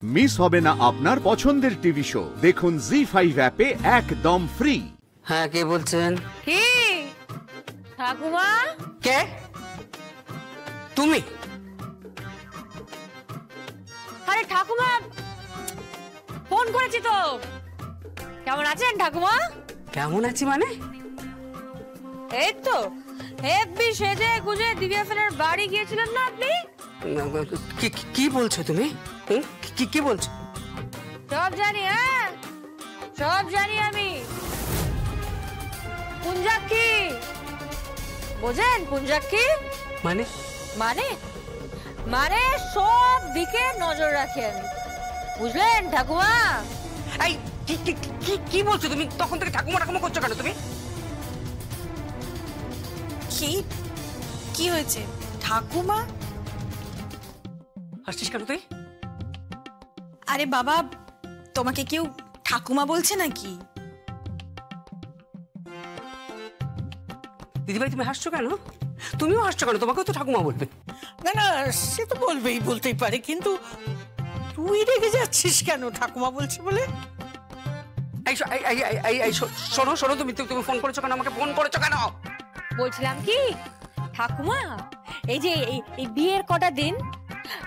Miss হবে না আপনার পছন্দের টিভি শো। দেখুন জি5 অ্যাপে একদম ফ্রি। হ্যাঁ, কে বলছেন? কি ঠাকুমা? কে? তুমি? আরে ঠাকুমা, ফোন করেছি তো। কেমন আছেন ঠাকুমা? কেমন আছি মানে? এই তো হেব্বি সেজে গুজে দিব্যাফেনের বাড়ি গিয়েছিলেন না আপনি? কি বলছো তুমি? কি বলছো? সব জানি, হ্যাঁ সব জানি আমি। পুঞ্জাক্ষী বোঝেন? পুঞ্জাক্ষী মানে? মানে মানে সব দিকে নজর রাখি আমি, বুঝলেন ঠাকুমা? এই কি বলছো তুমি? তখন থেকে ঠাকুমা ঠাকুমা করছো কেন তুমি? কি হয়েছে ঠাকুমা? হাসছিস কেন তুই? আরে বাবা, তোমাকে কেউ ঠাকুমা বলছে নাকি? দিদিভাই তুমি হাসছো কেন? তুমিও হাসছো কেন? তোমাকেও তো ঠাকুমা বলবে। না না, সে তো বলবেই, বলতেই পারে, কিন্তু তুই রেগে যাচ্ছিস কেন ঠাকুমা বলছি বলে? শোনো শোনো, তুমি ফোন করেছো কেন? আমাকে ফোন করেছো কেন? বলছিলাম কি ঠাকুমা, এই যে এই বিয়ের কটা দিন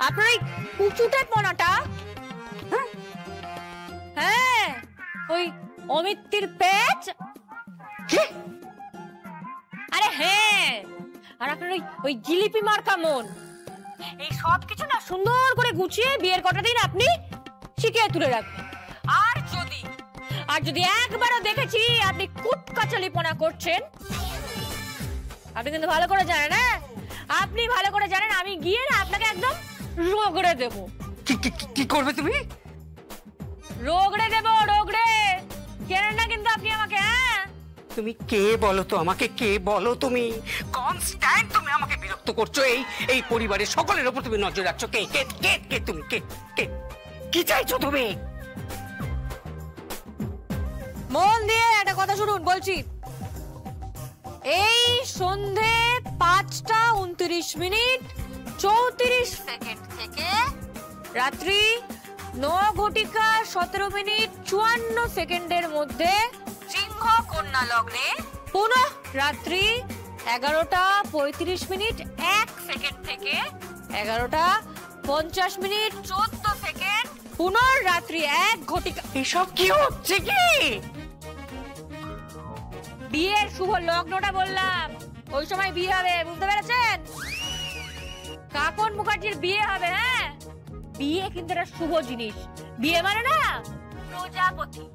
আপনার এই কুচুটে পনাটা, হ্যাঁ ওই অমিত্তির পেট, আরে হ্যাঁ, আর আপনার ওই জিলিপি মার্কা মন, এই সব কিছু না সুন্দর করে গুছিয়ে বিয়ের কটা দিন আপনি শিখিয়ে তুলে রাখবেন। আর যদি একবারও দেখেছি আপনি কুটকাচালিপনা করছেন, আপনি কিন্তু ভালো করে জানেন, হ্যাঁ আপনি ভালো করে জানেন, আমি গিয়ে না আপনাকে একদম রগড়ে দেব। কি করবে তুমি? রগড়ে দেব, রগড়ে। জানেন না কিন্তু আপনি আমাকে? হ্যাঁ তুমি কে বলো তো আমাকে? কে বলো তুমি? কনস্ট্যান্ট তুমি আমাকে বিরক্ত করছো। এই পরিবারের সকলের উপর তুমি নজর রাখছো। কে কে কে কে তুমি? কে কে কি চাইছো তুমি? মন দিয়ে একটা কথা শুনুন, বলছি। এই সন্ধে 5:29:34 থেকে রাত্রি 9:17:54 মধ্যে সিংহ কন্যা লগ্নে, পুনঃ রাত্রি 11:35:01 থেকে 11:50:14 পুনঃ রাত্রি 1 এসব কি হচ্ছে? কি বিয়ের শুভ লগ্নটা বললাম, ওই সময় বিয়ে হবে, বুঝতে পেরেছেন? কাকন মুখার্জির বিয়ে হবে। হ্যাঁ, বিয়ে কিন্তু একটা শুভ জিনিস। বিয়ে মানে না প্রজাপতি।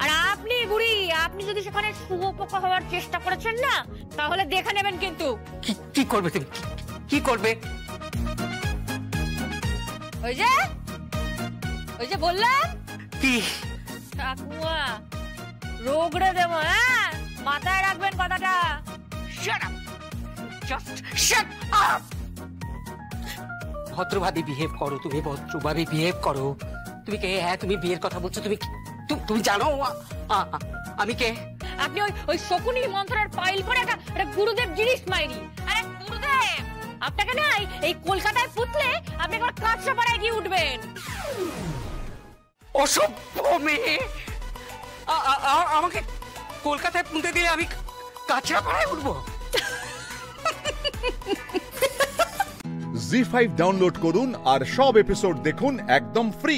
আর আপনি বুড়ি, আপনি যদি সেখানে শুভপোকা হওয়ার চেষ্টা করেছেন না, তাহলে দেখে নেবেন কিন্তু। কি করবে তুমি? কি করবে? ওই যে বললাম কি? ঠাকুমা রোগড়ে দেবো। হ্যাঁ, মাথায় রাখবেন কথাটা। Shut up! Just shut up! ভদ্রভাবে বিহেভ করো তুমি, ভদ্রভাবে বিহেভ করো। তুমি কে? হ্যাঁ, তুমি বিয়ের কথা বলছো। তুমি জানো আমি কে? আপনি ওই শকুনি মন্ত্রের পাইল করে একটা গুরুদেব জিনিস মাইরি। আরে গুরুদেব, আপনাকে না এই কলকাতায় পুতলে আপনি একবার কাঁচরাপাড়ায় গিয়ে উঠবেন। অসভ্য মেয়ে! আমাকে কলকাতায় পুঁতে দিলে আমি কাঁচরাপাড়ায় উঠবো? জি5 ডাউনলোড করুন আর সব এপিসোড দেখুন একদম ফ্রি।